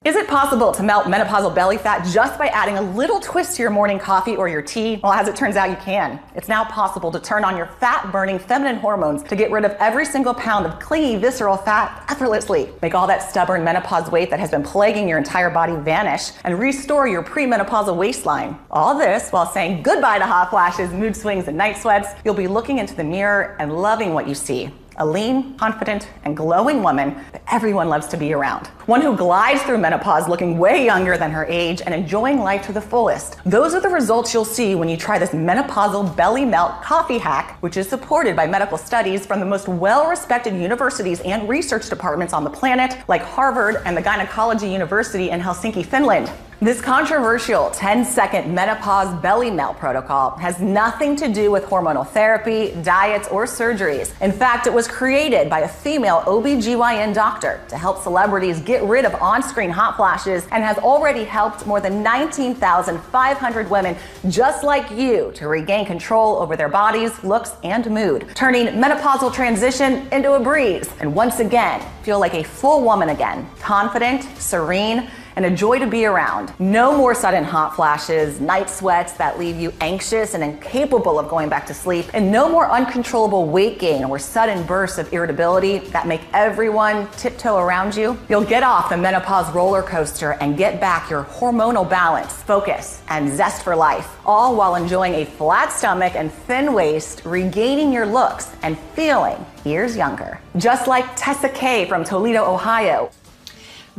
Is it possible to melt menopausal belly fat just by adding a little twist to your morning coffee or your tea? Well, as it turns out, you can. It's now possible to turn on your fat-burning feminine hormones to get rid of every single pound of clingy, visceral fat effortlessly. Make all that stubborn menopause weight that has been plaguing your entire body vanish and restore your premenopausal waistline. All this while saying goodbye to hot flashes, mood swings, and night sweats. You'll be looking into the mirror and loving what you see. A lean, confident, and glowing woman that everyone loves to be around. One who glides through menopause looking way younger than her age and enjoying life to the fullest. Those are the results you'll see when you try this menopausal belly melt coffee hack, which is supported by medical studies from the most well-respected universities and research departments on the planet, like Harvard and the Gynecology University in Helsinki, Finland. This controversial 10-second menopause belly melt protocol has nothing to do with hormonal therapy, diets, or surgeries. In fact, it was created by a female OB/GYN doctor to help celebrities get rid of on-screen hot flashes and has already helped more than 19,500 women just like you to regain control over their bodies, looks, and mood, turning menopausal transition into a breeze and once again feel like a full woman again, confident, serene, and a joy to be around. No more sudden hot flashes, night sweats that leave you anxious and incapable of going back to sleep, and no more uncontrollable weight gain or sudden bursts of irritability that make everyone tiptoe around you. You'll get off the menopause roller coaster and get back your hormonal balance, focus, and zest for life, all while enjoying a flat stomach and thin waist, regaining your looks and feeling years younger. Just like Tessa K from Toledo, Ohio.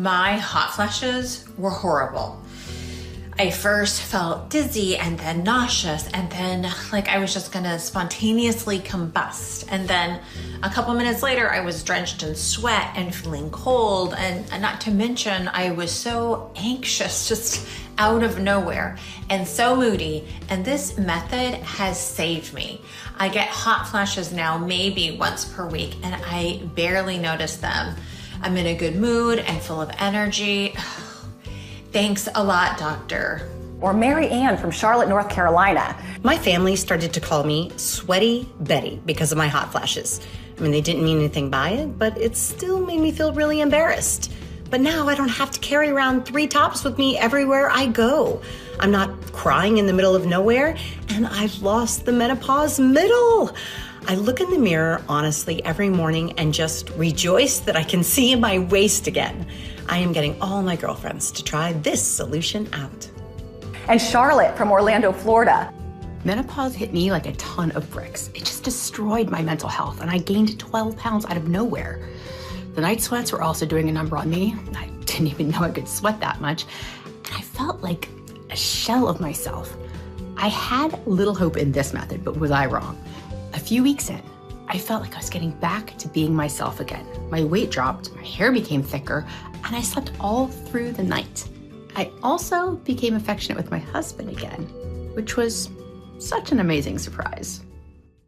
My hot flashes were horrible. I first felt dizzy and then nauseous and then like I was just gonna spontaneously combust. And then a couple minutes later, I was drenched in sweat and feeling cold. And not to mention, I was so anxious just out of nowhere and so moody. And this method has saved me. I get hot flashes now maybe once per week and I barely notice them. I'm in a good mood and full of energy. Thanks a lot, doctor. Or Mary Ann from Charlotte, North Carolina. My family started to call me Sweaty Betty because of my hot flashes. I mean, they didn't mean anything by it, but it still made me feel really embarrassed. But now I don't have to carry around 3 tops with me everywhere I go. I'm not crying in the middle of nowhere, and I've lost the menopause middle. I look in the mirror, honestly, every morning and just rejoice that I can see my waist again. I am getting all my girlfriends to try this solution out. And Charlotte from Orlando, Florida. Menopause hit me like a ton of bricks. It just destroyed my mental health, and I gained 12 pounds out of nowhere. The night sweats were also doing a number on me. I didn't even know I could sweat that much. And I felt like a shell of myself. I had little hope in this method, but was I wrong? A few weeks in, I felt like I was getting back to being myself again. My weight dropped, my hair became thicker, and I slept all through the night. I also became affectionate with my husband again, which was such an amazing surprise.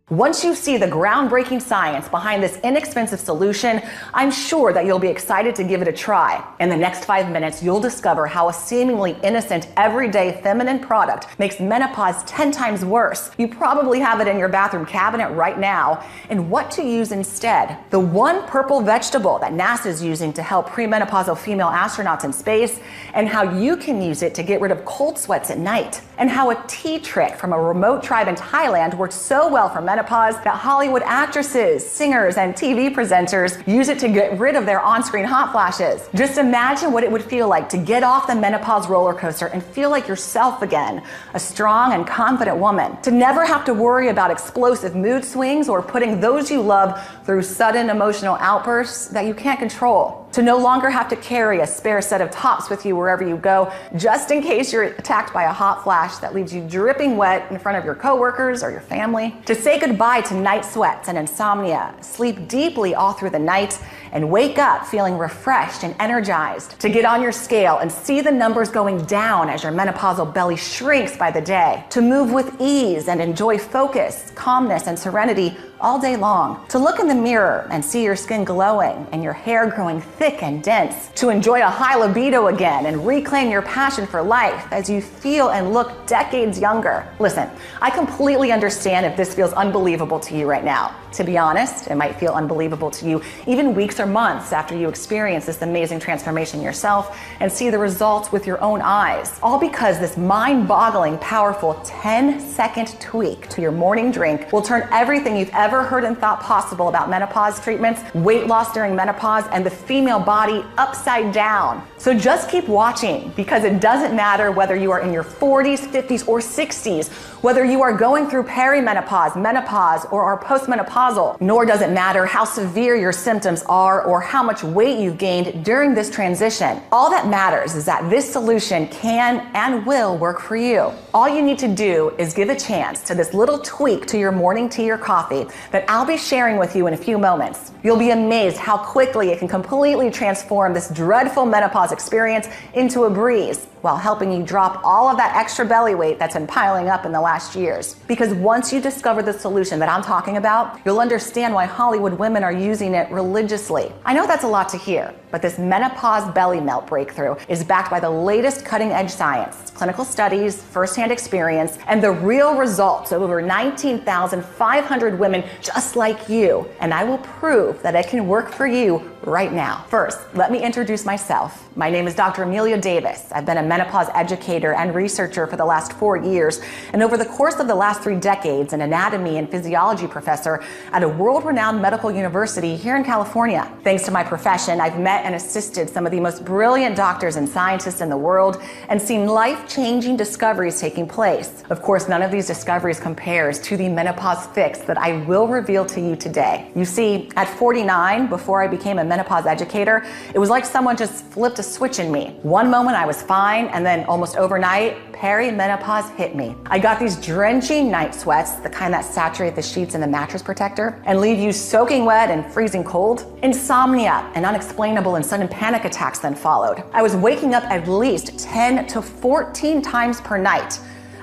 Once you see the groundbreaking science behind this inexpensive solution, I'm sure that you'll be excited to give it a try. In the next 5 minutes, you'll discover how a seemingly innocent, everyday feminine product makes menopause 10 times worse. You probably have it in your bathroom cabinet right now, and what to use instead. The one purple vegetable that NASA's using to help premenopausal female astronauts in space, and how you can use it to get rid of cold sweats at night. And how a tea trick from a remote tribe in Thailand worked so well for menopause that Hollywood actresses, singers, and TV presenters use it to get rid of their on-screen hot flashes. Just imagine what it would feel like to get off the menopause roller coaster and feel like yourself again, a strong and confident woman. To never have to worry about explosive mood swings or putting those you love through sudden emotional outbursts that you can't control. To no longer have to carry a spare set of tops with you wherever you go, just in case you're attacked by a hot flash that leaves you dripping wet in front of your coworkers or your family. To say goodbye to night sweats and insomnia, sleep deeply all through the night, and wake up feeling refreshed and energized. To get on your scale and see the numbers going down as your menopausal belly shrinks by the day. To move with ease and enjoy focus, calmness, and serenity all day long, to look in the mirror and see your skin glowing and your hair growing thick and dense, to enjoy a high libido again and reclaim your passion for life as you feel and look decades younger. Listen, I completely understand if this feels unbelievable to you right now. To be honest, it might feel unbelievable to you even weeks or months after you experience this amazing transformation yourself and see the results with your own eyes. All because this mind-boggling, powerful 10-second tweak to your morning drink will turn everything you've ever heard and thought possible about menopause treatments, weight loss during menopause, and the female body upside down. So just keep watching, because it doesn't matter whether you are in your 40s, 50s, or 60s, whether you are going through perimenopause, menopause, or are postmenopausal, nor does it matter how severe your symptoms are or how much weight you've gained during this transition. All that matters is that this solution can and will work for you. All you need to do is give a chance to this little tweak to your morning tea or coffee that I'll be sharing with you in a few moments. You'll be amazed how quickly it can completely transform this dreadful menopause experience into a breeze, while helping you drop all of that extra belly weight that's been piling up in the last years. Because once you discover the solution that I'm talking about, you'll understand why Hollywood women are using it religiously. I know that's a lot to hear, but this menopause belly melt breakthrough is backed by the latest cutting-edge science, clinical studies, firsthand experience, and the real results of over 19,500 women just like you. And I will prove that it can work for you right now. First, let me introduce myself. My name is Dr. Amelia Davis. I've been a menopause educator and researcher for the last 4 years, and over the course of the last 3 decades, an anatomy and physiology professor at a world-renowned medical university here in California. Thanks to my profession, I've met and assisted some of the most brilliant doctors and scientists in the world and seen life-changing discoveries taking place. Of course, none of these discoveries compares to the menopause fix that I will reveal to you today. You see, at 49, before I became a menopause educator, it was like someone just flipped a switch in me. One moment I was fine, and then almost overnight, perimenopause hit me. I got these drenching night sweats, the kind that saturate the sheets and the mattress protector and leave you soaking wet and freezing cold. Insomnia and unexplainable and sudden panic attacks then followed. I was waking up at least 10 to 14 times per night.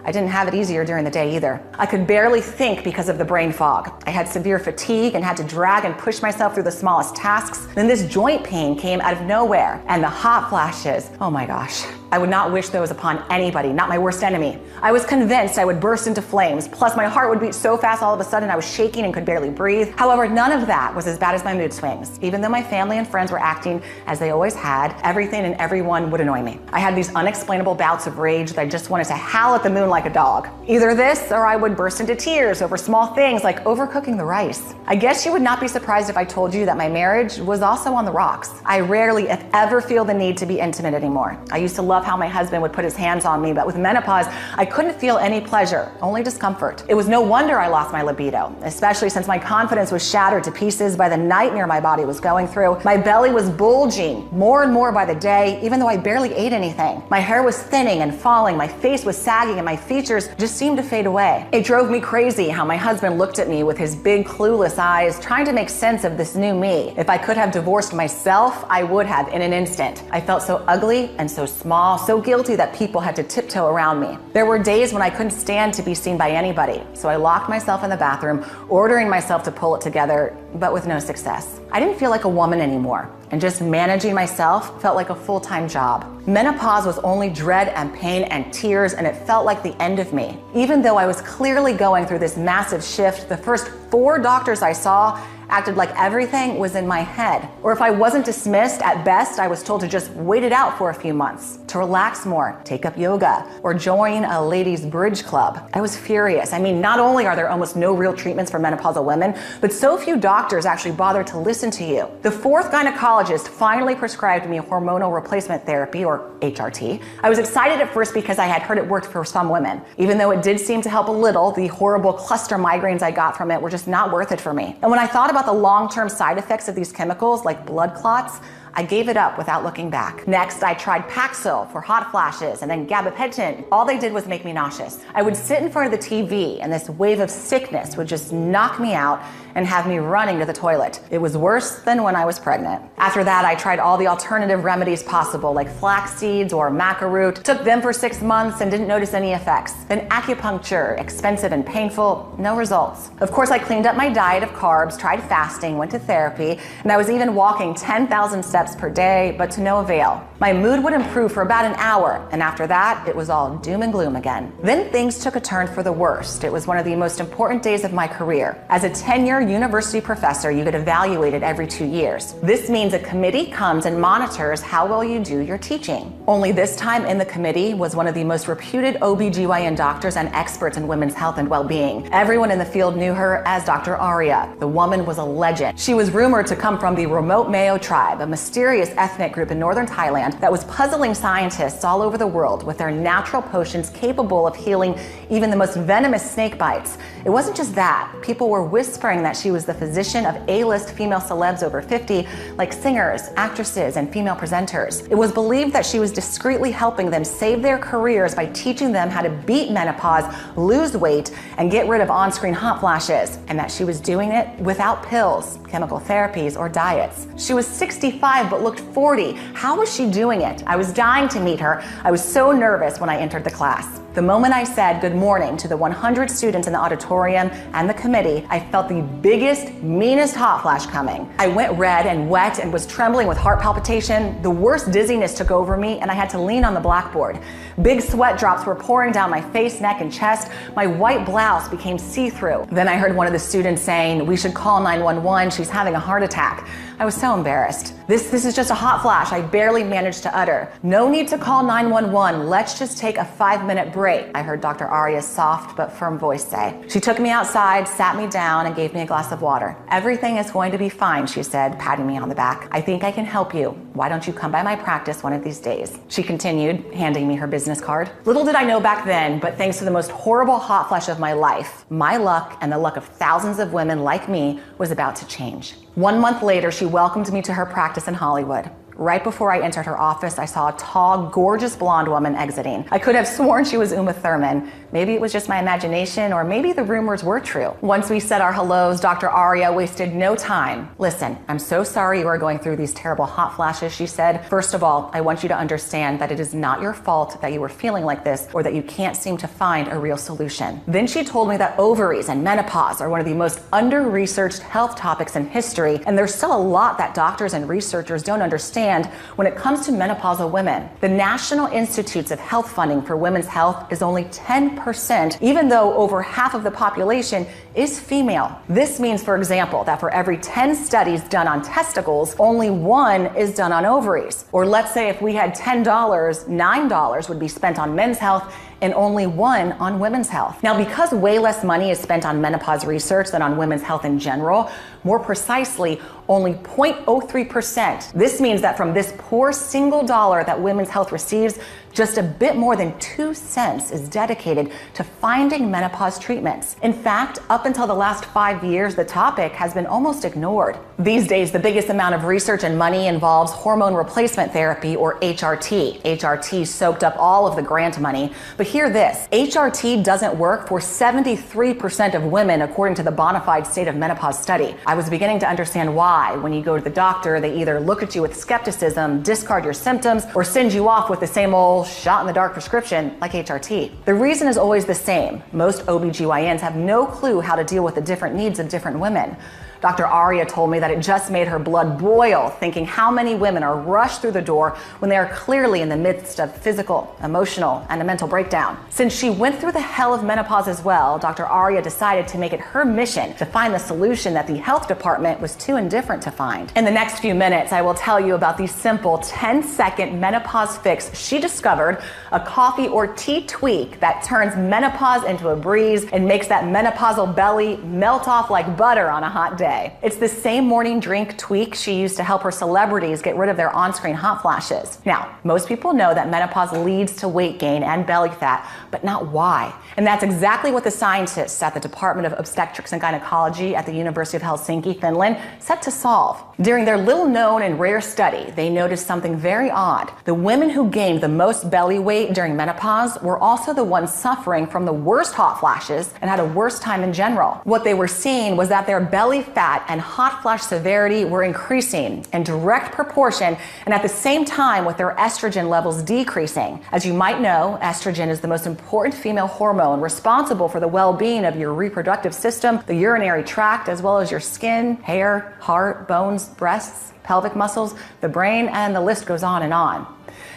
I didn't have it easier during the day either. I could barely think because of the brain fog. I had severe fatigue and had to drag and push myself through the smallest tasks. Then this joint pain came out of nowhere, and the hot flashes, oh my gosh. I would not wish those upon anybody, not my worst enemy. I was convinced I would burst into flames, plus my heart would beat so fast all of a sudden I was shaking and could barely breathe. However, none of that was as bad as my mood swings. Even though my family and friends were acting as they always had, everything and everyone would annoy me. I had these unexplainable bouts of rage that I just wanted to howl at the moon like a dog. Either this, or I would burst into tears over small things like overcooking the rice. I guess you would not be surprised if I told you that my marriage was also on the rocks. I rarely, if ever, feel the need to be intimate anymore. I used to love how my husband would put his hands on me, but with menopause, I couldn't feel any pleasure, only discomfort. It was no wonder I lost my libido, especially since my confidence was shattered to pieces by the nightmare my body was going through. My belly was bulging more and more by the day, even though I barely ate anything. My hair was thinning and falling, my face was sagging, and my features just seemed to fade away. It drove me crazy how my husband looked at me with his big, clueless eyes, trying to make sense of this new me. If I could have divorced myself, I would have in an instant. I felt so ugly and so small, so guilty that people had to tiptoe around me. There were days when I couldn't stand to be seen by anybody, so I locked myself in the bathroom, ordering myself to pull it together, but with no success. I didn't feel like a woman anymore, and just managing myself felt like a full-time job. Menopause was only dread and pain and tears, and it felt like the end of me. Even though I was clearly going through this massive shift, the first 4 doctors I saw acted like everything was in my head. Or if I wasn't dismissed, at best, I was told to just wait it out for a few months, to relax more, take up yoga, or join a ladies' bridge club. I was furious. I mean, not only are there almost no real treatments for menopausal women, but so few doctors actually bother to listen to you. The 4th gynecologist finally prescribed me hormonal replacement therapy, or HRT. I was excited at first because I had heard it worked for some women. Even though it did seem to help a little, the horrible cluster migraines I got from it were just not worth it for me. And when I thought about the long-term side effects of these chemicals, like blood clots, I gave it up without looking back. Next, I tried Paxil for hot flashes and then gabapentin. All they did was make me nauseous. I would sit in front of the TV and this wave of sickness would just knock me out and have me running to the toilet. It was worse than when I was pregnant. After that, I tried all the alternative remedies possible, like flax seeds or maca root. Took them for 6 months and didn't notice any effects. Then acupuncture, expensive and painful, no results. Of course, I cleaned up my diet of carbs, tried fasting, went to therapy, and I was even walking 10,000 steps per day, but to no avail. My mood would improve for about an hour, and after that, it was all doom and gloom again. Then things took a turn for the worst. It was one of the most important days of my career. As a tenure university professor, you get evaluated every 2 years. This means a committee comes and monitors how well you do your teaching. Only this time in the committee was one of the most reputed OB/GYN doctors and experts in women's health and well-being. Everyone in the field knew her as Dr. Arya. The woman was a legend. She was rumored to come from the remote Mao tribe, a mysterious ethnic group in northern Thailand that was puzzling scientists all over the world with their natural potions capable of healing even the most venomous snake bites. It wasn't just that. People were whispering that she was the physician of A-list female celebs over 50, like singers, actresses, and female presenters. It was believed that she was discreetly helping them save their careers by teaching them how to beat menopause, lose weight, and get rid of on-screen hot flashes, and that she was doing it without pills, chemical therapies, or diets. She was 65 but looked 40. How was she doing it? I was dying to meet her. I was so nervous when I entered the class. The moment I said good morning to the 100 students in the auditorium and the committee, I felt the biggest, meanest hot flash coming. I went red and wet and was trembling with heart palpitation. The worst dizziness took over me and I had to lean on the blackboard. Big sweat drops were pouring down my face, neck, and chest. My white blouse became see-through. Then I heard one of the students saying, "We should call 911, she's having a heart attack." I was so embarrassed. This is just a hot flash, I barely managed to utter. "No need to call 911, let's just take a 5-minute break," I heard Dr. Arya's soft but firm voice say. She took me outside, sat me down, and gave me a glass of water. "Everything is going to be fine," she said, patting me on the back. "I think I can help you. Why don't you come by my practice one of these days?" She continued, handing me her business card. Little did I know back then, but thanks to the most horrible hot flash of my life, my luck and the luck of thousands of women like me was about to change. 1 month later, she welcomed me to her practice in Hollywood. Right before I entered her office, I saw a tall, gorgeous blonde woman exiting. I could have sworn she was Uma Thurman. Maybe it was just my imagination, or maybe the rumors were true. Once we said our hellos, Dr. Arya wasted no time. "Listen, I'm so sorry you are going through these terrible hot flashes," she said. "First of all, I want you to understand that it is not your fault that you were feeling like this or that you can't seem to find a real solution." Then she told me that ovaries and menopause are one of the most under-researched health topics in history, and there's still a lot that doctors and researchers don't understand when it comes to menopausal women. The National Institutes of Health funding for women's health is only 10%, even though over half of the population is female. This means, for example, that for every 10 studies done on testicles, only 1 is done on ovaries. Or let's say if we had $10, $9 would be spent on men's health and only 1 on women's health. Now, because way less money is spent on menopause research than on women's health in general, more precisely, only 0.03%. This means that from this poor single dollar that women's health receives, just a bit more than 2 cents is dedicated to finding menopause treatments. In fact, up until the last 5 years, the topic has been almost ignored. These days, the biggest amount of research and money involves hormone replacement therapy, or HRT. HRT soaked up all of the grant money. But hear this, HRT doesn't work for 73% of women, according to the Bonafide State of Menopause study. I was beginning to understand why. When you go to the doctor, they either look at you with skepticism, discard your symptoms, or send you off with the same old shot-in-the-dark prescription like HRT. The reason is always the same. Most OB/GYNs have no clue how to deal with the different needs of different women. Dr. Arya told me that it just made her blood boil thinking how many women are rushed through the door when they are clearly in the midst of physical, emotional, and a mental breakdown. Since she went through the hell of menopause as well, Dr. Arya decided to make it her mission to find the solution that the health department was too indifferent to find. In the next few minutes, I will tell you about the simple 10-second menopause fix she discovered, a coffee or tea tweak that turns menopause into a breeze and makes that menopausal belly melt off like butter on a hot day. day. It's the same morning drink tweak she used to help her celebrities get rid of their on-screen hot flashes. Now, most people know that menopause leads to weight gain and belly fat, but not why. And that's exactly what the scientists at the Department of Obstetrics and Gynecology at the University of Helsinki, Finland, set to solve. During their little-known and rare study, they noticed something very odd. The women who gained the most belly weight during menopause were also the ones suffering from the worst hot flashes and had a worse time in general. What they were seeing was that their belly fat and hot flash severity were increasing in direct proportion, and at the same time with their estrogen levels decreasing. As you might know, estrogen is the most important female hormone responsible for the well-being of your reproductive system, the urinary tract, as well as your skin, hair, heart, bones, breasts, pelvic muscles, the brain, and the list goes on and on.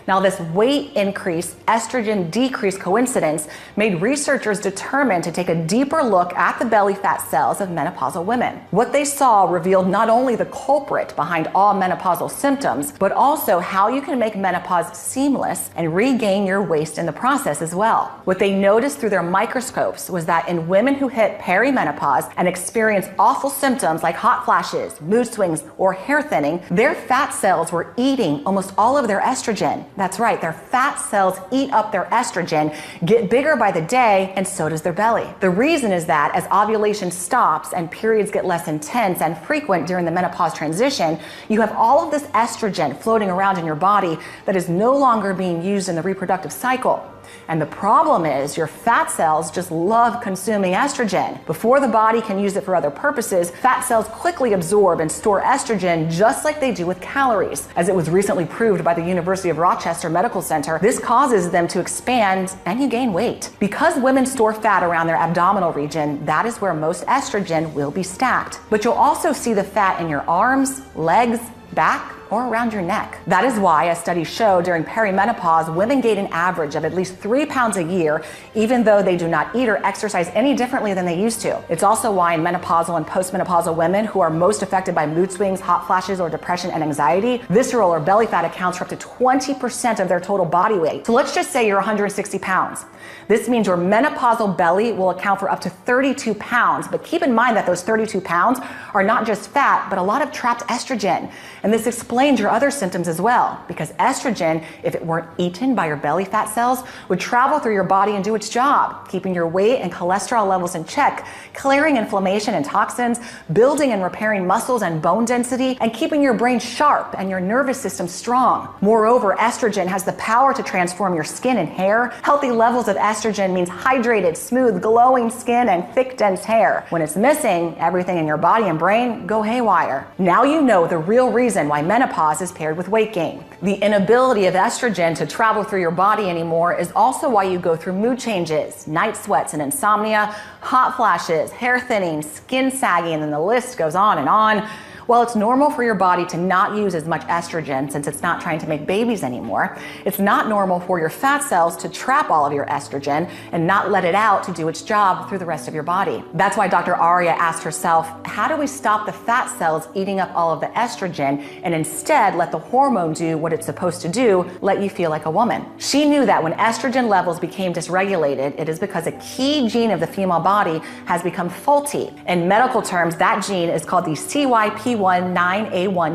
Now, this weight increase, estrogen decrease coincidence made researchers determined to take a deeper look at the belly fat cells of menopausal women. What they saw revealed not only the culprit behind all menopausal symptoms, but also how you can make menopause seamless and regain your waist in the process as well. What they noticed through their microscopes was that in women who hit perimenopause and experience awful symptoms like hot flashes, mood swings, or hair thinning, their fat cells were eating almost all of their estrogen. That's right, their fat cells eat up their estrogen, get bigger by the day, and so does their belly. The reason is that as ovulation stops and periods get less intense and frequent during the menopause transition, you have all of this estrogen floating around in your body that is no longer being used in the reproductive cycle. And the problem is your fat cells just love consuming estrogen. Before the body can use it for other purposes, fat cells quickly absorb and store estrogen just like they do with calories. As it was recently proved by the University of Rochester Medical Center, this causes them to expand and you gain weight. Because women store fat around their abdominal region, that is where most estrogen will be stacked. But you'll also see the fat in your arms, legs, back, or around your neck. That is why a study showed during perimenopause, women gain an average of at least 3 pounds a year, even though they do not eat or exercise any differently than they used to. It's also why in menopausal and postmenopausal women who are most affected by mood swings, hot flashes, or depression and anxiety, visceral or belly fat accounts for up to 20% of their total body weight. So let's just say you're 160 pounds. This means your menopausal belly will account for up to 32 pounds, but keep in mind that those 32 pounds are not just fat, but a lot of trapped estrogen. And this explains your other symptoms as well, because estrogen, if it weren't eaten by your belly fat cells, would travel through your body and do its job, keeping your weight and cholesterol levels in check, clearing inflammation and toxins, building and repairing muscles and bone density, and keeping your brain sharp and your nervous system strong. Moreover, estrogen has the power to transform your skin and hair. Healthy levels of estrogen means hydrated, smooth, glowing skin and thick, dense hair. When it's missing, everything in your body and brain go haywire. Now you know the real reason why menopause is paired with weight gain. The inability of estrogen to travel through your body anymore is also why you go through mood changes, night sweats and insomnia, hot flashes, hair thinning, skin sagging, and then the list goes on and on. While it's normal for your body to not use as much estrogen since it's not trying to make babies anymore, it's not normal for your fat cells to trap all of your estrogen and not let it out to do its job through the rest of your body. That's why Dr. Aria asked herself, how do we stop the fat cells eating up all of the estrogen and instead let the hormone do what it's supposed to do, let you feel like a woman? She knew that when estrogen levels became dysregulated, it is because a key gene of the female body has become faulty. In medical terms, that gene is called the CYP19A1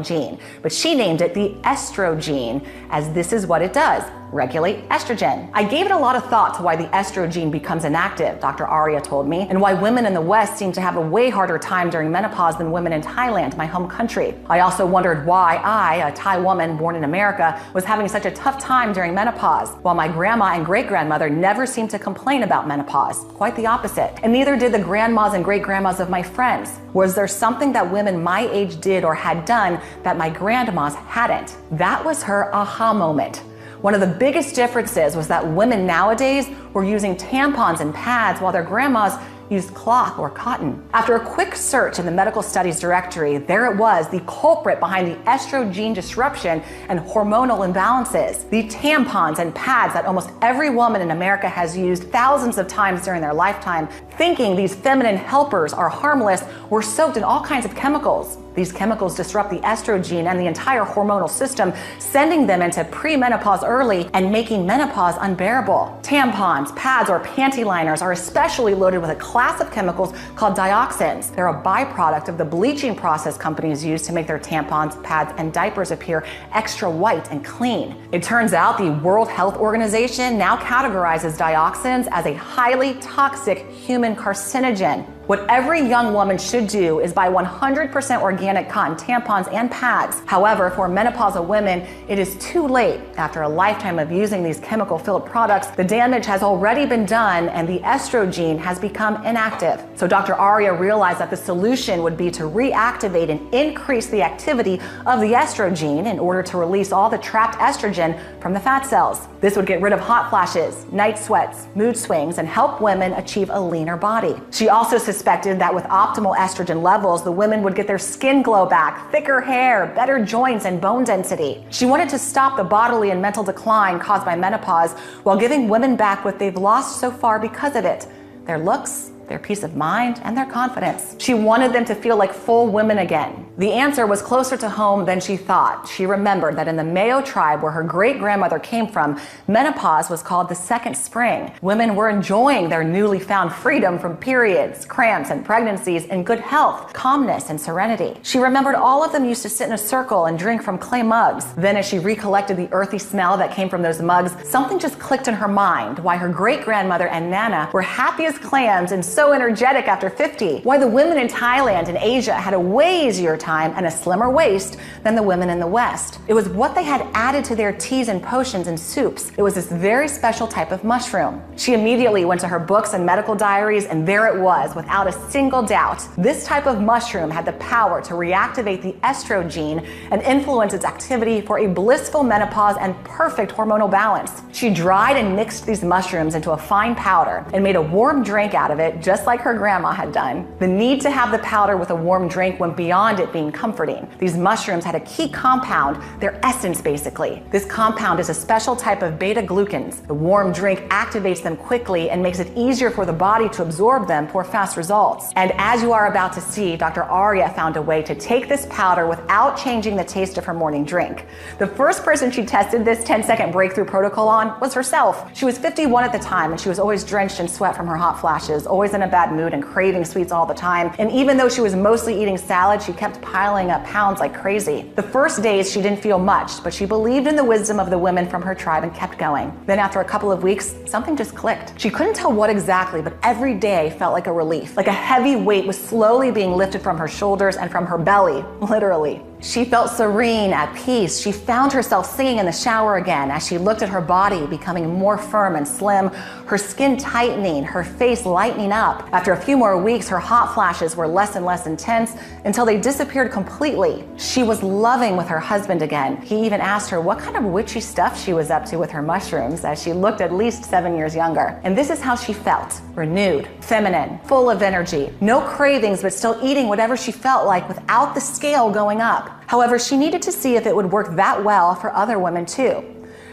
gene, but she named it the estrogen, as this is what it does: regulate estrogen. I gave it a lot of thought to why the estrogen becomes inactive, Dr. Aria told me, and why women in the West seem to have a way harder time during menopause than women in Thailand, my home country. I also wondered why I, a Thai woman born in America, was having such a tough time during menopause, while my grandma and great-grandmother never seemed to complain about menopause. Quite the opposite. And neither did the grandmas and great-grandmas of my friends. Was there something that women my age did or had done that my grandmas hadn't? That was her aha moment. One of the biggest differences was that women nowadays were using tampons and pads while their grandmas used cloth or cotton. After a quick search in the medical studies directory, there it was, the culprit behind the estrogen disruption and hormonal imbalances. The tampons and pads that almost every woman in America has used thousands of times during their lifetime, thinking these feminine helpers are harmless, were soaked in all kinds of chemicals. These chemicals disrupt the estrogen and the entire hormonal system, sending them into premenopause early and making menopause unbearable. Tampons, pads, or panty liners are especially loaded with a class of chemicals called dioxins. They're a byproduct of the bleaching process companies use to make their tampons, pads, and diapers appear extra white and clean. It turns out the World Health Organization now categorizes dioxins as a highly toxic human carcinogen. What every young woman should do is buy 100% organic cotton tampons and pads. However, for menopausal women, it is too late. After a lifetime of using these chemical-filled products, the damage has already been done and the estrogen has become inactive. So Dr. Arya realized that the solution would be to reactivate and increase the activity of the estrogen in order to release all the trapped estrogen from the fat cells. This would get rid of hot flashes, night sweats, mood swings, and help women achieve a leaner body. She also suspected that with optimal estrogen levels, the women would get their skin glow back, thicker hair, better joints, and bone density. She wanted to stop the bodily and mental decline caused by menopause while giving women back what they've lost so far because of it: their looks, their peace of mind, and their confidence. She wanted them to feel like full women again. The answer was closer to home than she thought. She remembered that in the Mayo tribe, where her great-grandmother came from, menopause was called the second spring. Women were enjoying their newly found freedom from periods, cramps, and pregnancies in good health, calmness, and serenity. She remembered all of them used to sit in a circle and drink from clay mugs. Then as she recollected the earthy smell that came from those mugs, something just clicked in her mind: why her great-grandmother and Nana were happy as clams and so energetic after 50, why the women in Thailand and Asia had a way easier time and a slimmer waist than the women in the West. It was what they had added to their teas and potions and soups. It was this very special type of mushroom. She immediately went to her books and medical diaries, and there it was, without a single doubt. This type of mushroom had the power to reactivate the estrogen and influence its activity for a blissful menopause and perfect hormonal balance. She dried and mixed these mushrooms into a fine powder and made a warm drink out of it, just like her grandma had done. The need to have the powder with a warm drink went beyond it being comforting. These mushrooms had a key compound, their essence basically. This compound is a special type of beta-glucans. The warm drink activates them quickly and makes it easier for the body to absorb them for fast results. And as you are about to see, Dr. Arya found a way to take this powder without changing the taste of her morning drink. The first person she tested this 10-second breakthrough protocol on was herself. She was 51 at the time, and she was always drenched in sweat from her hot flashes, always in a bad mood and craving sweets all the time. And even though she was mostly eating salad, she kept piling up pounds like crazy. The first days she didn't feel much, but she believed in the wisdom of the women from her tribe and kept going. Then after a couple of weeks, something just clicked. She couldn't tell what exactly, but every day felt like a relief. Like a heavy weight was slowly being lifted from her shoulders and from her belly, literally. She felt serene, at peace. She found herself singing in the shower again as she looked at her body becoming more firm and slim, her skin tightening, her face lightening up. After a few more weeks, her hot flashes were less and less intense until they disappeared completely. She was loving with her husband again. He even asked her what kind of witchy stuff she was up to with her mushrooms, as she looked at least 7 years younger. And this is how she felt: renewed, feminine, full of energy, no cravings, but still eating whatever she felt like without the scale going up. However, she needed to see if it would work that well for other women too.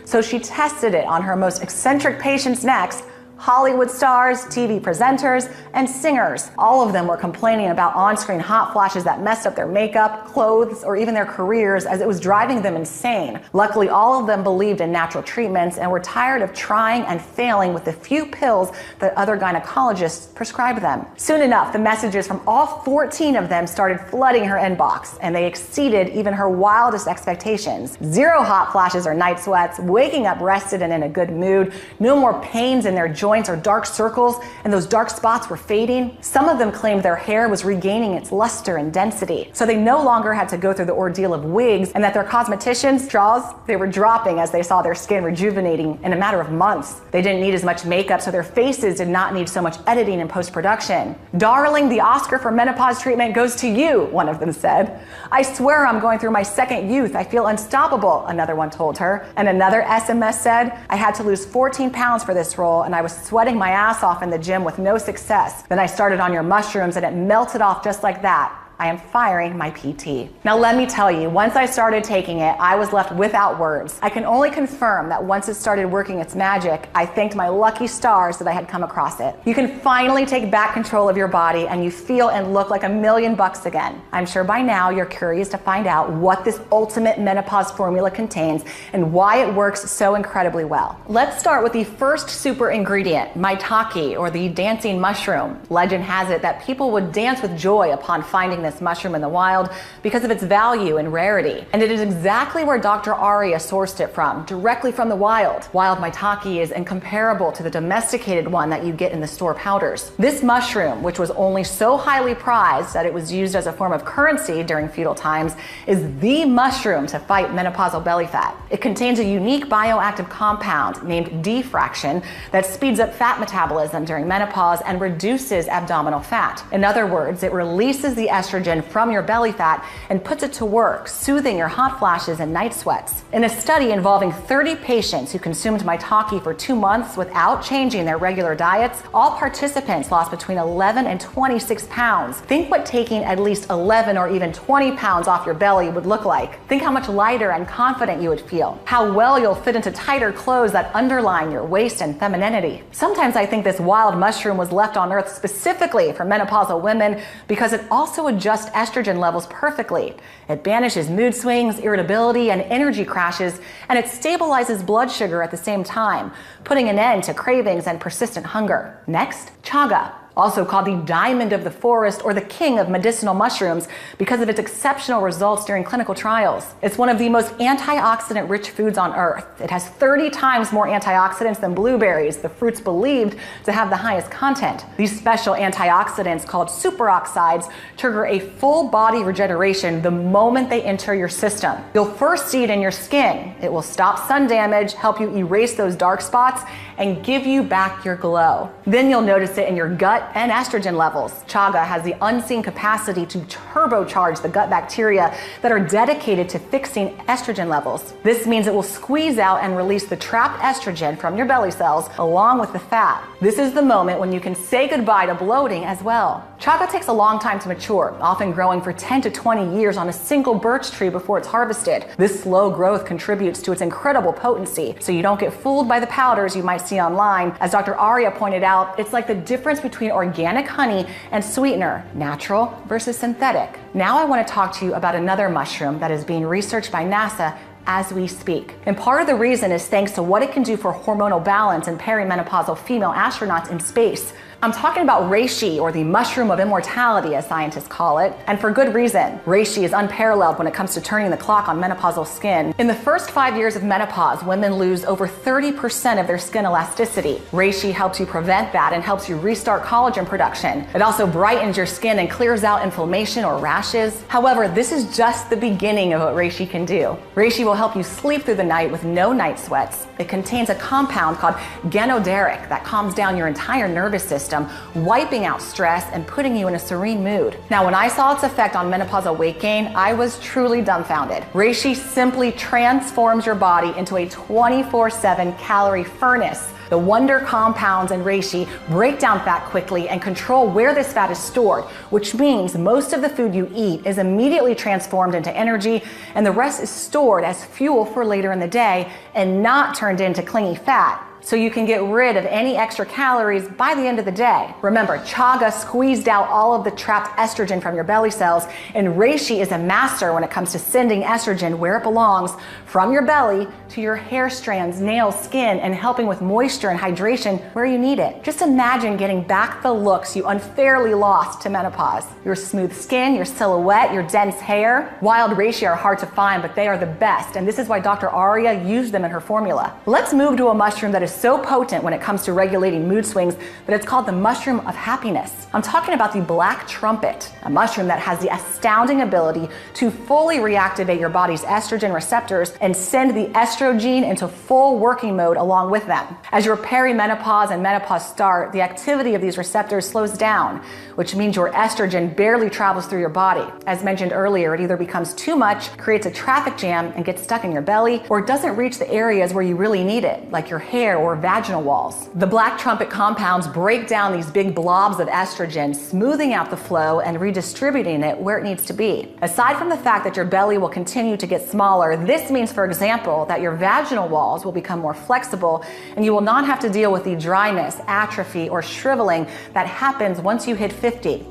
So she tested it on her most eccentric patients next: Hollywood stars, TV presenters, and singers. All of them were complaining about on-screen hot flashes that messed up their makeup, clothes, or even their careers, as it was driving them insane. Luckily, all of them believed in natural treatments and were tired of trying and failing with the few pills that other gynecologists prescribed them. Soon enough, the messages from all 14 of them started flooding her inbox, and they exceeded even her wildest expectations. Zero hot flashes or night sweats, waking up rested and in a good mood, no more pains in their joints or dark circles, and those dark spots were fading. Some of them claimed their hair was regaining its luster and density, so they no longer had to go through the ordeal of wigs, and that their cosmeticians' jaws, they were dropping as they saw their skin rejuvenating in a matter of months. They didn't need as much makeup, so their faces did not need so much editing and post-production. "Darling, the Oscar for menopause treatment goes to you," one of them said. "I swear I'm going through my second youth. I feel unstoppable," another one told her. And another SMS said, "I had to lose 14 pounds for this role, and I was sweating my ass off in the gym with no success. Then I started on your mushrooms and it melted off just like that. I am firing my PT. Now let me tell you, once I started taking it, I was left without words. I can only confirm that once it started working its magic, I thanked my lucky stars that I had come across it. You can finally take back control of your body and you feel and look like $1,000,000 again. I'm sure by now you're curious to find out what this ultimate menopause formula contains and why it works so incredibly well. Let's start with the first super ingredient, maitake, or the dancing mushroom. Legend has it that people would dance with joy upon finding this mushroom in the wild because of its value and rarity. And it is exactly where Dr. Aria sourced it from, directly from the wild. Wild maitake is incomparable to the domesticated one that you get in the store powders. This mushroom, which was only so highly prized that it was used as a form of currency during feudal times, is the mushroom to fight menopausal belly fat. It contains a unique bioactive compound named D-fraction that speeds up fat metabolism during menopause and reduces abdominal fat. In other words, it releases the estrogen from your belly fat and puts it to work, soothing your hot flashes and night sweats. In a study involving 30 patients who consumed maitake for 2 months without changing their regular diets, all participants lost between 11 and 26 pounds. Think what taking at least 11 or even 20 pounds off your belly would look like. Think how much lighter and confident you would feel. How well you'll fit into tighter clothes that underline your waist and femininity. Sometimes I think this wild mushroom was left on earth specifically for menopausal women because it also adjusts estrogen levels perfectly. It banishes mood swings, irritability, and energy crashes, and it stabilizes blood sugar at the same time, putting an end to cravings and persistent hunger. Next, chaga. Also called the diamond of the forest or the king of medicinal mushrooms because of its exceptional results during clinical trials. It's one of the most antioxidant-rich foods on earth. It has 30 times more antioxidants than blueberries, the fruits believed to have the highest content. These special antioxidants, called superoxides, trigger a full body regeneration the moment they enter your system. You'll first see it in your skin. It will stop sun damage, help you erase those dark spots, and give you back your glow. Then you'll notice it in your gut and estrogen levels. Chaga has the unseen capacity to turbocharge the gut bacteria that are dedicated to fixing estrogen levels. This means it will squeeze out and release the trapped estrogen from your belly cells along with the fat. This is the moment when you can say goodbye to bloating as well. Chaga takes a long time to mature, often growing for 10 to 20 years on a single birch tree before it's harvested. This slow growth contributes to its incredible potency, so you don't get fooled by the powders you might see online. As Dr. Aria pointed out, it's like the difference between organic honey and sweetener, natural versus synthetic. Now I want to talk to you about another mushroom that is being researched by NASA as we speak. And part of the reason is thanks to what it can do for hormonal balance in perimenopausal female astronauts in space. I'm talking about reishi, or the mushroom of immortality as scientists call it, and for good reason. Reishi is unparalleled when it comes to turning the clock on menopausal skin. In the first 5 years of menopause, women lose over 30% of their skin elasticity. Reishi helps you prevent that and helps you restart collagen production. It also brightens your skin and clears out inflammation or rashes. However, this is just the beginning of what reishi can do. Reishi will help you sleep through the night with no night sweats. It contains a compound called ganoderic that calms down your entire nervous system, wiping out stress and putting you in a serene mood. Now, when I saw its effect on menopausal weight gain, I was truly dumbfounded. Reishi simply transforms your body into a 24/7 calorie furnace. The wonder compounds in reishi break down fat quickly and control where this fat is stored, which means most of the food you eat is immediately transformed into energy and the rest is stored as fuel for later in the day and not turned into clingy fat. So you can get rid of any extra calories by the end of the day. Remember, chaga squeezed out all of the trapped estrogen from your belly cells, and reishi is a master when it comes to sending estrogen where it belongs, from your belly to your hair strands, nails, skin, and helping with moisture and hydration where you need it. Just imagine getting back the looks you unfairly lost to menopause. Your smooth skin, your silhouette, your dense hair. Wild reishi are hard to find, but they are the best, and this is why Dr. Aria used them in her formula. Let's move to a mushroom that is so potent when it comes to regulating mood swings that it's called the mushroom of happiness. I'm talking about the black trumpet, a mushroom that has the astounding ability to fully reactivate your body's estrogen receptors and send the estrogene into full working mode along with them. As your perimenopause and menopause start, the activity of these receptors slows down, which means your estrogen barely travels through your body. As mentioned earlier, it either becomes too much, creates a traffic jam, and gets stuck in your belly, or it doesn't reach the areas where you really need it, like your hair or vaginal walls. The black trumpet compounds break down these big blobs of estrogen, smoothing out the flow and redistributing it where it needs to be. Aside from the fact that your belly will continue to get smaller, this means, for example, that your vaginal walls will become more flexible and you will not have to deal with the dryness, atrophy, or shriveling that happens once you hit 50.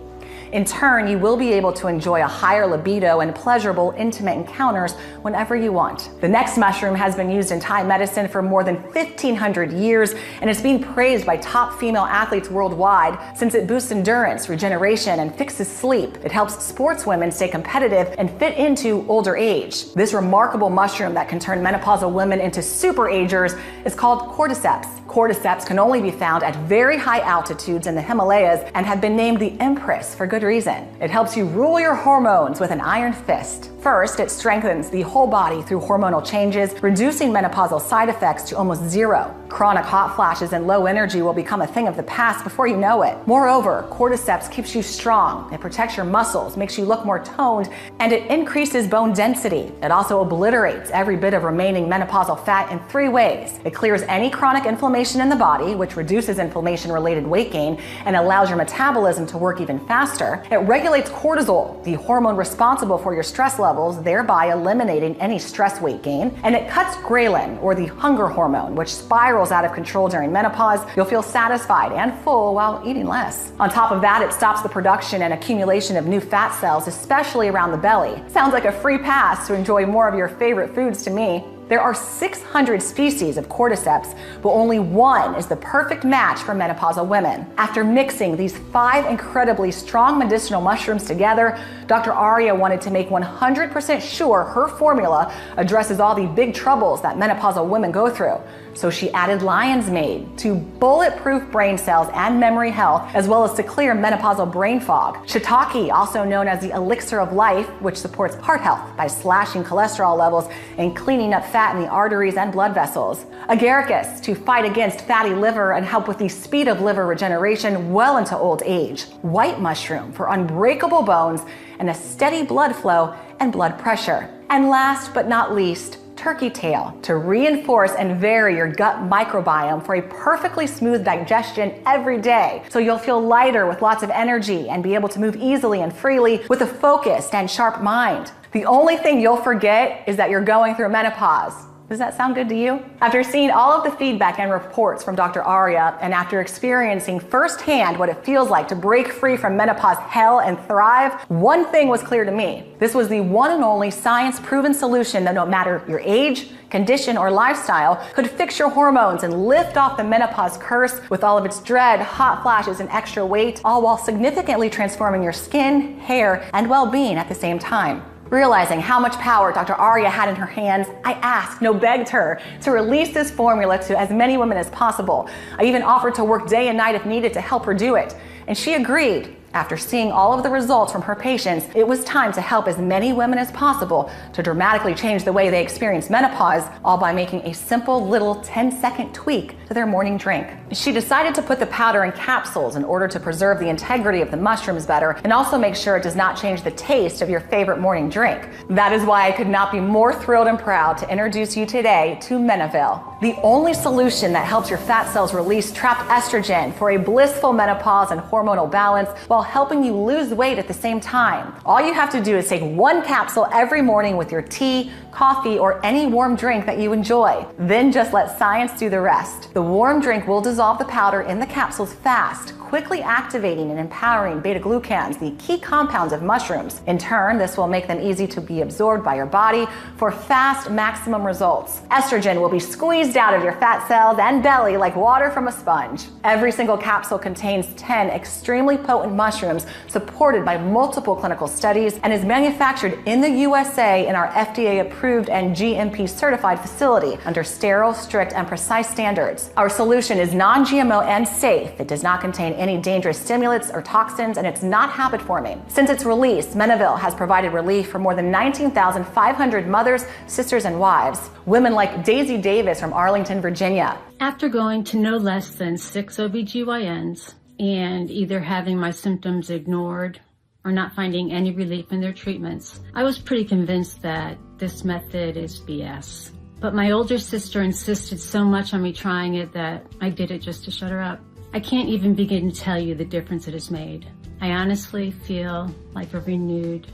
In turn, you will be able to enjoy a higher libido and pleasurable, intimate encounters whenever you want. The next mushroom has been used in Thai medicine for more than 1,500 years, and it's being praised by top female athletes worldwide since it boosts endurance, regeneration, and fixes sleep. It helps sportswomen stay competitive and fit into older age. This remarkable mushroom that can turn menopausal women into super agers is called cordyceps. Cordyceps can only be found at very high altitudes in the Himalayas and have been named the Empress for good reason. It helps you rule your hormones with an iron fist. First, it strengthens the whole body through hormonal changes, reducing menopausal side effects to almost zero. Chronic hot flashes and low energy will become a thing of the past before you know it. Moreover, cordyceps keeps you strong. It protects your muscles, makes you look more toned, and it increases bone density. It also obliterates every bit of remaining menopausal fat in 3 ways. It clears any chronic inflammation in the body, which reduces inflammation-related weight gain and allows your metabolism to work even faster. It regulates cortisol, the hormone responsible for your stress levels, thereby eliminating any stress weight gain. And it cuts ghrelin, or the hunger hormone, which spirals out of control during menopause. You'll feel satisfied and full while eating less. On top of that, it stops the production and accumulation of new fat cells, especially around the belly. Sounds like a free pass to enjoy more of your favorite foods to me. There are 600 species of cordyceps, but only one is the perfect match for menopausal women. After mixing these 5 incredibly strong medicinal mushrooms together, Dr. Arya wanted to make 100% sure her formula addresses all the big troubles that menopausal women go through. So she added lion's mane to bulletproof brain cells and memory health, as well as to clear menopausal brain fog. Shiitake, also known as the elixir of life, which supports heart health by slashing cholesterol levels and cleaning up fat in the arteries and blood vessels. Agaricus, to fight against fatty liver and help with the speed of liver regeneration well into old age. White mushroom for unbreakable bones and a steady blood flow and blood pressure. And last but not least, turkey tail, to reinforce and vary your gut microbiome for a perfectly smooth digestion every day, so you'll feel lighter with lots of energy and be able to move easily and freely with a focused and sharp mind. The only thing you'll forget is that you're going through menopause. Does that sound good to you? After seeing all of the feedback and reports from Dr. Arya, and after experiencing firsthand what it feels like to break free from menopause hell and thrive, one thing was clear to me. This was the one and only science-proven solution that no matter your age, condition, or lifestyle could fix your hormones and lift off the menopause curse with all of its dread, hot flashes, and extra weight, all while significantly transforming your skin, hair, and well-being at the same time. Realizing how much power Dr. Arya had in her hands, I asked, no, begged her to release this formula to as many women as possible. I even offered to work day and night if needed to help her do it. And she agreed. After seeing all of the results from her patients, it was time to help as many women as possible to dramatically change the way they experience menopause, all by making a simple little 10-second tweak to their morning drink. She decided to put the powder in capsules in order to preserve the integrity of the mushrooms better and also make sure it does not change the taste of your favorite morning drink. That is why I could not be more thrilled and proud to introduce you today to Menopause, the only solution that helps your fat cells release trapped estrogen for a blissful menopause and hormonal balance while helping you lose weight at the same time. All you have to do is take 1 capsule every morning with your tea, coffee, or any warm drink that you enjoy. Then just let science do the rest. The warm drink will dissolve the powder in the capsules fast, quickly activating and empowering beta-glucans, the key compounds of mushrooms. In turn, this will make them easy to be absorbed by your body for fast maximum results. Estrogen will be squeezed out of your fat cells and belly like water from a sponge. Every single capsule contains 10 extremely potent mushrooms supported by multiple clinical studies and is manufactured in the USA in our FDA-approved and GMP-certified facility under sterile, strict, and precise standards. Our solution is non-GMO and safe. It does not contain any dangerous stimulants or toxins, and it's not habit-forming. Since its release, Menopause has provided relief for more than 19,500 mothers, sisters, and wives. Women like Daisy Davis from Arlington, Virginia. After going to no less than 6 OBGYNs and either having my symptoms ignored or not finding any relief in their treatments, I was pretty convinced that this method is BS. But my older sister insisted so much on me trying it that I did it just to shut her up. I can't even begin to tell you the difference it has made. I honestly feel like a renewed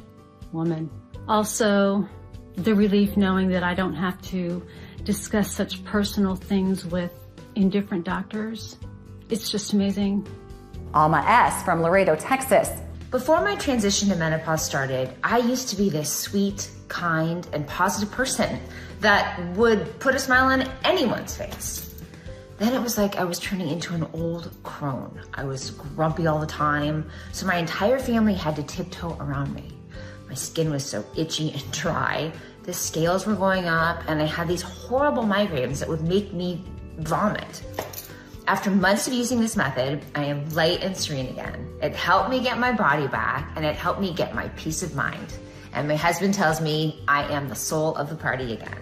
woman. Also, the relief knowing that I don't have to discuss such personal things with indifferent doctors. It's just amazing. Alma S. from Laredo, Texas. Before my transition to menopause started, I used to be this sweet, kind, and positive person that would put a smile on anyone's face. Then it was like I was turning into an old crone. I was grumpy all the time, so my entire family had to tiptoe around me. My skin was so itchy and dry, the scales were going up, and I had these horrible migraines that would make me vomit. After months of using this method, I am light and serene again. It helped me get my body back, and it helped me get my peace of mind. And my husband tells me I am the soul of the party again.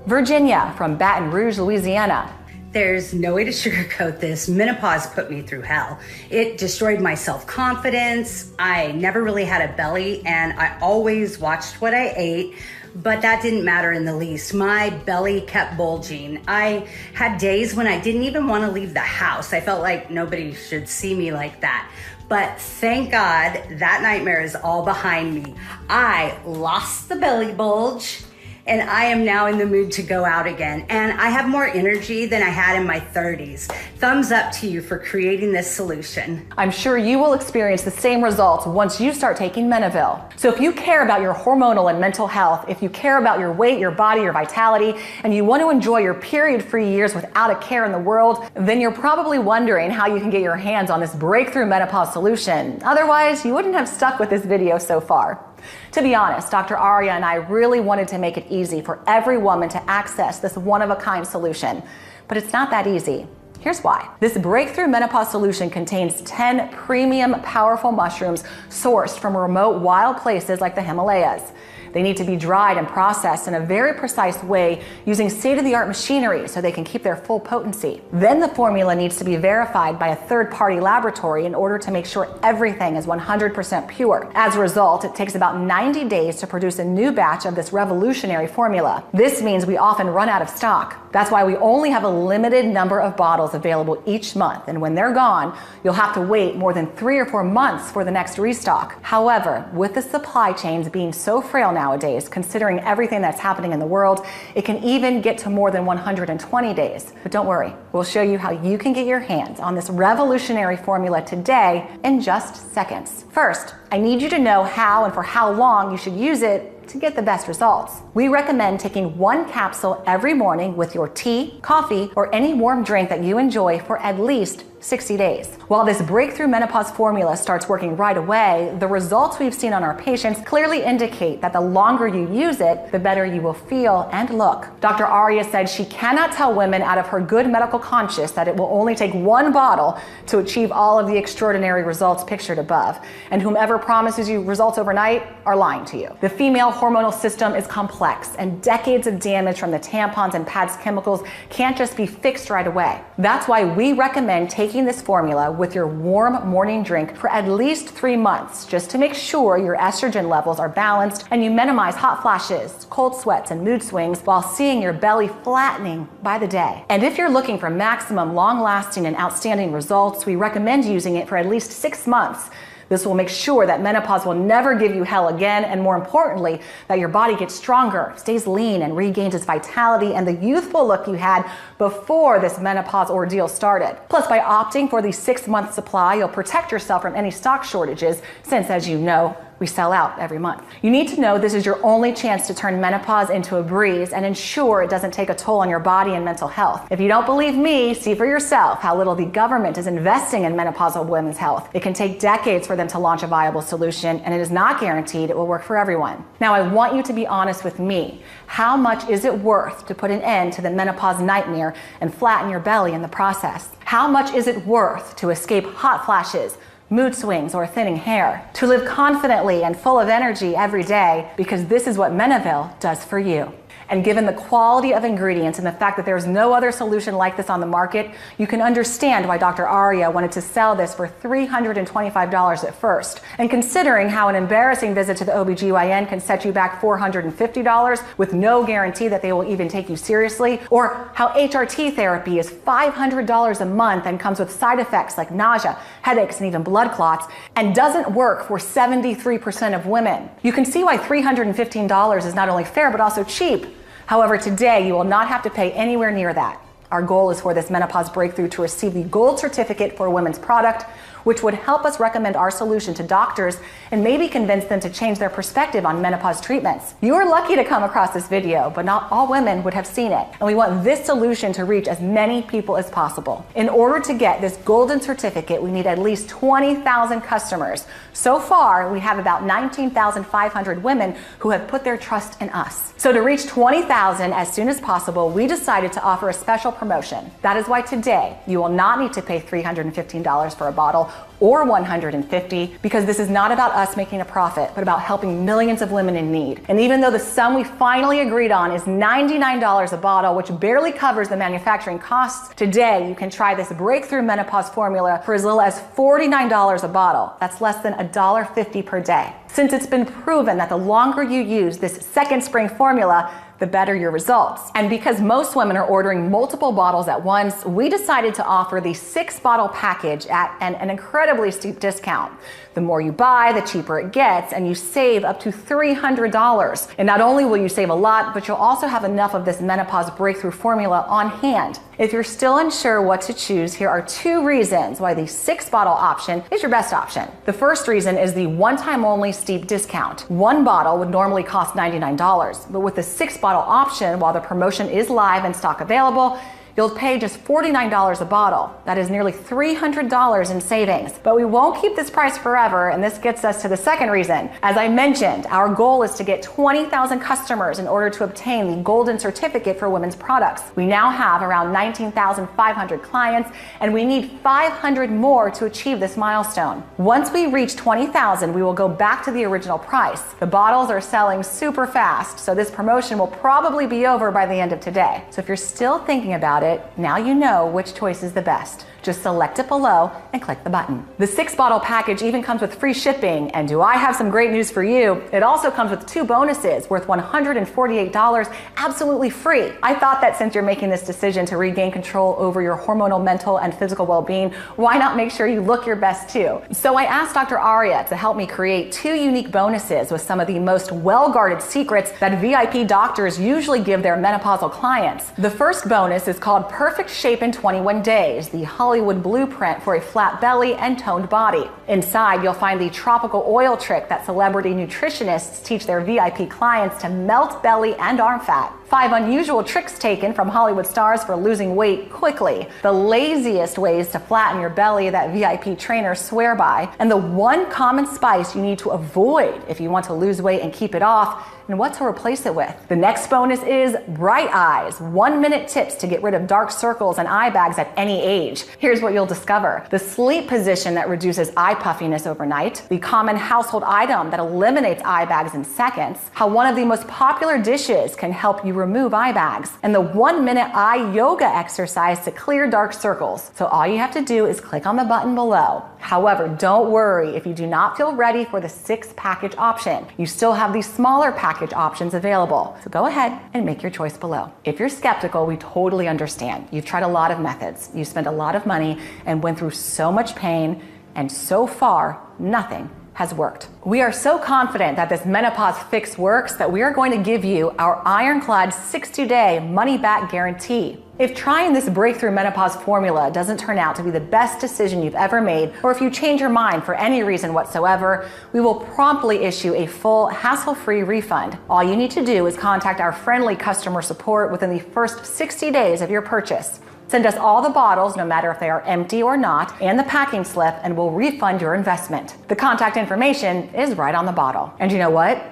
Virginia from Baton Rouge, Louisiana. There's no way to sugarcoat this. Menopause put me through hell. It destroyed my self-confidence. I never really had a belly, and I always watched what I ate, but that didn't matter in the least. My belly kept bulging. I had days when I didn't even want to leave the house. I felt like nobody should see me like that. But thank God that nightmare is all behind me. I lost the belly bulge, and I am now in the mood to go out again. And I have more energy than I had in my 30s. Thumbs up to you for creating this solution. I'm sure you will experience the same results once you start taking Menopause. So if you care about your hormonal and mental health, if you care about your weight, your body, your vitality, and you want to enjoy your period-free years without a care in the world, then you're probably wondering how you can get your hands on this breakthrough menopause solution. Otherwise, you wouldn't have stuck with this video so far. To be honest, Dr. Aria and I really wanted to make it easy for every woman to access this one-of-a-kind solution, but it's not that easy. Here's why. This breakthrough menopause solution contains 10 premium, powerful mushrooms sourced from remote wild places like the Himalayas. They need to be dried and processed in a very precise way using state-of-the-art machinery so they can keep their full potency. Then the formula needs to be verified by a third-party laboratory in order to make sure everything is 100% pure. As a result, it takes about 90 days to produce a new batch of this revolutionary formula. This means we often run out of stock. That's why we only have a limited number of bottles available each month, and when they're gone, you'll have to wait more than 3 or 4 months for the next restock. However, with the supply chains being so frail nowadays, considering everything that's happening in the world, it can even get to more than 120 days. But don't worry, we'll show you how you can get your hands on this revolutionary formula today in just seconds. First, I need you to know how and for how long you should use it to get the best results. We recommend taking 1 capsule every morning with your tea, coffee, or any warm drink that you enjoy for at least 60 days. While this breakthrough menopause formula starts working right away, the results we've seen on our patients clearly indicate that the longer you use it, the better you will feel and look. Dr. Aria said she cannot tell women out of her good medical conscience that it will only take 1 bottle to achieve all of the extraordinary results pictured above. And whomever promises you results overnight are lying to you. The female hormonal system is complex, and decades of damage from the tampons and pads chemicals can't just be fixed right away. That's why we recommend taking this formula with your warm morning drink for at least 3 months, just to make sure your estrogen levels are balanced and you minimize hot flashes, cold sweats, and mood swings while seeing your belly flattening by the day. And if you're looking for maximum long-lasting and outstanding results, we recommend using it for at least 6 months. This will make sure that menopause will never give you hell again, and more importantly, that your body gets stronger, stays lean, and regains its vitality and the youthful look you had before this menopause ordeal started. Plus, by opting for the 6-month supply, you'll protect yourself from any stock shortages, since, as you know, we sell out every month. You need to know this is your only chance to turn menopause into a breeze and ensure it doesn't take a toll on your body and mental health. If you don't believe me, see for yourself how little the government is investing in menopausal women's health. It can take decades for them to launch a viable solution, and it is not guaranteed it will work for everyone. Now, I want you to be honest with me. How much is it worth to put an end to the menopause nightmare and flatten your belly in the process? How much is it worth to escape hot flashes, mood swings, or thinning hair, to live confidently and full of energy every day, because this is what Menopause does for you? And given the quality of ingredients and the fact that there's no other solution like this on the market, you can understand why Dr. Aria wanted to sell this for $325 at first. And considering how an embarrassing visit to the OBGYN can set you back $450 with no guarantee that they will even take you seriously, or how HRT therapy is $500 a month and comes with side effects like nausea, headaches, and even blood clots, and doesn't work for 73% of women, you can see why $315 is not only fair but also cheap. However, today you will not have to pay anywhere near that. Our goal is for this menopause breakthrough to receive the gold certificate for a women's product, which would help us recommend our solution to doctors and maybe convince them to change their perspective on menopause treatments. You are lucky to come across this video, but not all women would have seen it. And we want this solution to reach as many people as possible. In order to get this golden certificate, we need at least 20,000 customers. So far, we have about 19,500 women who have put their trust in us. So to reach 20,000 as soon as possible, we decided to offer a special promotion. That is why today you will not need to pay $315 for a bottle or $150, because this is not about us making a profit, but about helping millions of women in need. And even though the sum we finally agreed on is $99 a bottle, which barely covers the manufacturing costs, today you can try this breakthrough menopause formula for as little as $49 a bottle. That's less than $1.50 per day. Since it's been proven that the longer you use this second spring formula, the better your results. And because most women are ordering multiple bottles at once, we decided to offer the 6-bottle package at an incredibly steep discount. The more you buy, the cheaper it gets, and you save up to $300. And not only will you save a lot, but you'll also have enough of this menopause breakthrough formula on hand. If you're still unsure what to choose, here are 2 reasons why the 6-bottle option is your best option. The first reason is the one-time only steep discount. 1 bottle would normally cost $99, but with the 6-bottle option, while the promotion is live and stock available, you'll pay just $49 a bottle. That is nearly $300 in savings. But we won't keep this price forever, and this gets us to the second reason. As I mentioned, our goal is to get 20,000 customers in order to obtain the golden certificate for women's products. We now have around 19,500 clients, and we need 500 more to achieve this milestone. Once we reach 20,000, we will go back to the original price. The bottles are selling super fast, so this promotion will probably be over by the end of today. So if you're still thinking about it, now you know which choice is the best. Just select it below and click the button. The 6-bottle package even comes with free shipping, and do I have some great news for you? It also comes with 2 bonuses worth $148 absolutely free. I thought that since you're making this decision to regain control over your hormonal, mental, and physical well-being, why not make sure you look your best too? So I asked Dr. Aria to help me create 2 unique bonuses with some of the most well-guarded secrets that VIP doctors usually give their menopausal clients. The first bonus is called Perfect Shape in 21 Days, the Hollywood blueprint for a flat belly and toned body. Inside, you'll find the tropical oil trick that celebrity nutritionists teach their VIP clients to melt belly and arm fat. 5 unusual tricks taken from Hollywood stars for losing weight quickly. The laziest ways to flatten your belly that VIP trainers swear by. And the 1 common spice you need to avoid if you want to lose weight and keep it off, and what to replace it with. The next bonus is Bright Eyes, 1-minute tips to get rid of dark circles and eye bags at any age. Here's what you'll discover. The sleep position that reduces eye puffiness overnight, the common household item that eliminates eye bags in seconds, how one of the most popular dishes can help you remove eye bags, and the 1-minute eye yoga exercise to clear dark circles. So all you have to do is click on the button below. However, don't worry if you do not feel ready for the 6-package option. You still have these smaller package options available. So go ahead and make your choice below. If you're skeptical, we totally understand. You've tried a lot of methods. You spent a lot of money and went through so much pain, and so far, nothing has worked. We are so confident that this menopause fix works that we are going to give you our ironclad 60-day money-back guarantee. If trying this breakthrough menopause formula doesn't turn out to be the best decision you've ever made, or if you change your mind for any reason whatsoever, we will promptly issue a full, hassle-free refund. All you need to do is contact our friendly customer support within the first 60 days of your purchase. Send us all the bottles, no matter if they are empty or not, and the packing slip, and we'll refund your investment. The contact information is right on the bottle. And you know what?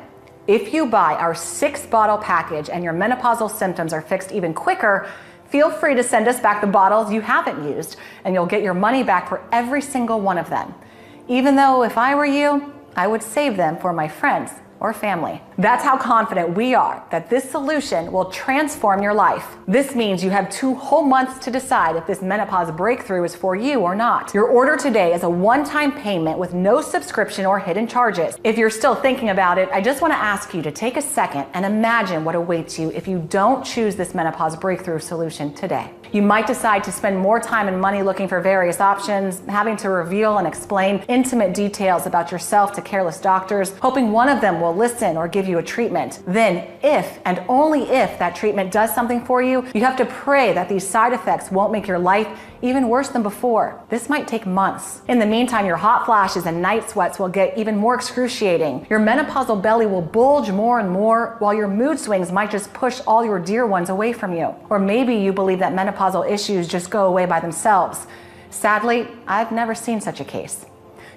If you buy our 6-bottle package and your menopausal symptoms are fixed even quicker, feel free to send us back the bottles you haven't used, and you'll get your money back for every single one of them. Even though if I were you, I would save them for my friends or family. That's how confident we are that this solution will transform your life. This means you have 2 whole months to decide if this menopause breakthrough is for you or not. Your order today is a one-time payment with no subscription or hidden charges. If you're still thinking about it, I just want to ask you to take a second and imagine what awaits you if you don't choose this menopause breakthrough solution today. You might decide to spend more time and money looking for various options, having to reveal and explain intimate details about yourself to careless doctors, hoping one of them will listen or give you a treatment. Then, if and only if that treatment does something for you, you have to pray that these side effects won't make your life even worse than before. This might take months. In the meantime, your hot flashes and night sweats will get even more excruciating. Your menopausal belly will bulge more and more, while your mood swings might just push all your dear ones away from you. Or maybe you believe that menopausal issues just go away by themselves. Sadly, I've never seen such a case.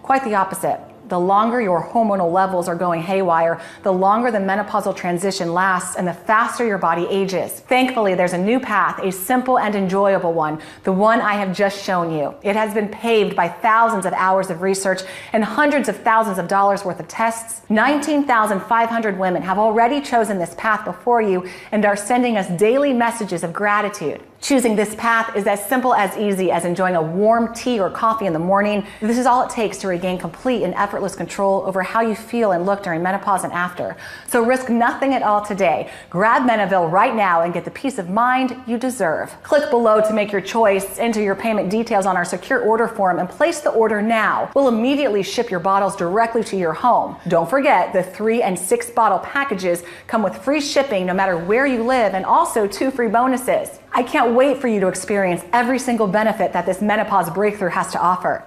Quite the opposite. The longer your hormonal levels are going haywire, the longer the menopausal transition lasts and the faster your body ages. Thankfully, there's a new path, a simple and enjoyable one, the one I have just shown you. It has been paved by thousands of hours of research and hundreds of thousands of dollars worth of tests. 19,500 women have already chosen this path before you and are sending us daily messages of gratitude. Choosing this path is as simple as easy as enjoying a warm tea or coffee in the morning. This is all it takes to regain complete and effortless control over how you feel and look during menopause and after. So risk nothing at all today. Grab Menaville right now and get the peace of mind you deserve. Click below to make your choice, enter your payment details on our secure order form, and place the order now. We'll immediately ship your bottles directly to your home. Don't forget, the 3 and 6 bottle packages come with free shipping no matter where you live, and also 2 free bonuses. I can't wait for you to experience every single benefit that this menopause breakthrough has to offer.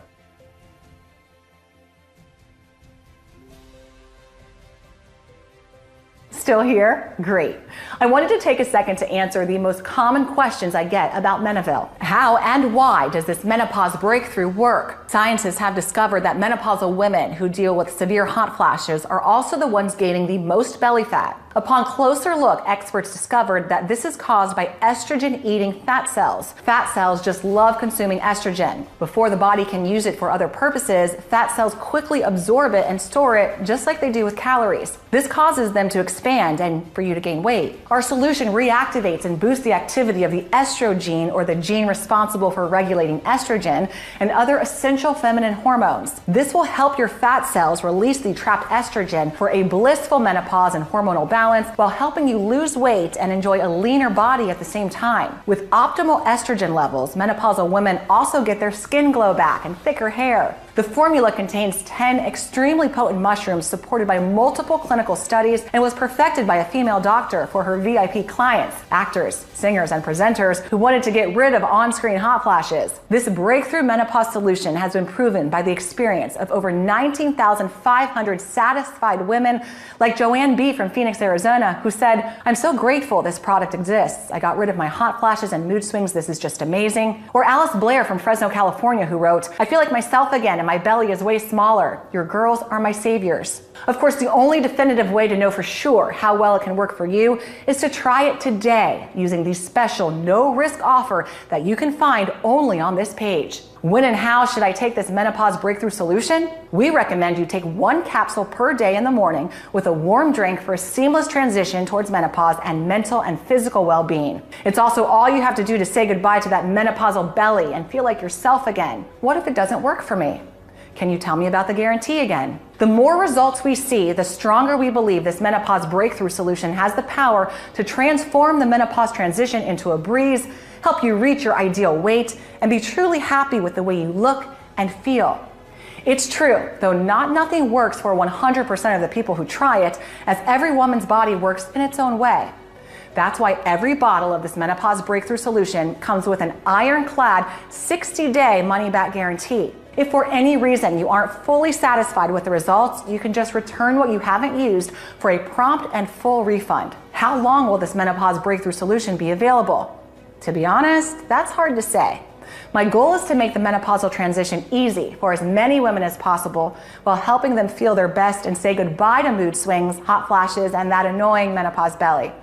Still here? Great. I wanted to take a second to answer the most common questions I get about Menaville. How and why does this menopause breakthrough work? Scientists have discovered that menopausal women who deal with severe hot flashes are also the ones gaining the most belly fat. Upon closer look, experts discovered that this is caused by estrogen-eating fat cells. Fat cells just love consuming estrogen. Before the body can use it for other purposes, fat cells quickly absorb it and store it just like they do with calories. This causes them to expand and for you to gain weight. Our solution reactivates and boosts the activity of the estrogen, or the gene responsible for regulating estrogen and other essential feminine hormones. This will help your fat cells release the trapped estrogen for a blissful menopause and hormonal balance, while helping you lose weight and enjoy a leaner body at the same time. With optimal estrogen levels, menopausal women also get their skin glow back and thicker hair. The formula contains 10 extremely potent mushrooms supported by multiple clinical studies and was perfected by a female doctor for her VIP clients, actors, singers, and presenters who wanted to get rid of on-screen hot flashes. This breakthrough menopause solution has been proven by the experience of over 19,500 satisfied women like Joanne B. from Phoenix, Arizona, who said, "I'm so grateful this product exists. I got rid of my hot flashes and mood swings. This is just amazing." Or Alice Blair from Fresno, California, who wrote, "I feel like myself again and my belly is way smaller. Your girls are my saviors." Of course, the only definitive way to know for sure how well it can work for you is to try it today using the special no-risk offer that you can find only on this page. When and how should I take this menopause breakthrough solution? We recommend you take 1 capsule per day in the morning with a warm drink for a seamless transition towards menopause and mental and physical well-being. It's also all you have to do to say goodbye to that menopausal belly and feel like yourself again. What if it doesn't work for me? Can you tell me about the guarantee again? The more results we see, the stronger we believe this menopause breakthrough solution has the power to transform the menopause transition into a breeze, help you reach your ideal weight, and be truly happy with the way you look and feel. It's true, though nothing works for 100% of the people who try it, as every woman's body works in its own way. That's why every bottle of this menopause breakthrough solution comes with an ironclad 60-day money-back guarantee. If for any reason you aren't fully satisfied with the results, you can just return what you haven't used for a prompt and full refund. How long will this menopause breakthrough solution be available? To be honest, that's hard to say. My goal is to make the menopausal transition easy for as many women as possible, while helping them feel their best and say goodbye to mood swings, hot flashes, and that annoying menopause belly.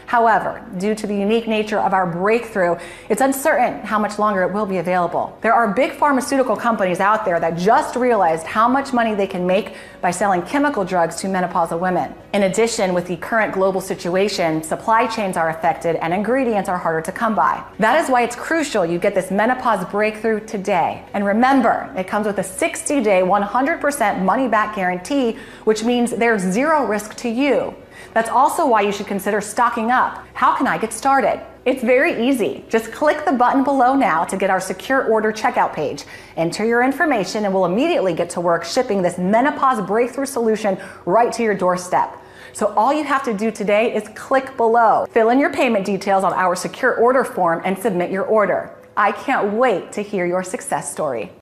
However, due to the unique nature of our breakthrough, it's uncertain how much longer it will be available. There are big pharmaceutical companies out there that just realized how much money they can make by selling chemical drugs to menopausal women. In addition, with the current global situation, supply chains are affected and ingredients are harder to come by. That is why it's crucial you get this menopause breakthrough today. And remember, it comes with a 60-day, 100% money-back guarantee, which means there's zero risk to you. That's also why you should consider stocking up. How can I get started? It's very easy. Just click the button below now to get our secure order checkout page. Enter your information and we'll immediately get to work shipping this menopause breakthrough solution right to your doorstep. So all you have to do today is click below, fill in your payment details on our secure order form and submit your order. I can't wait to hear your success story.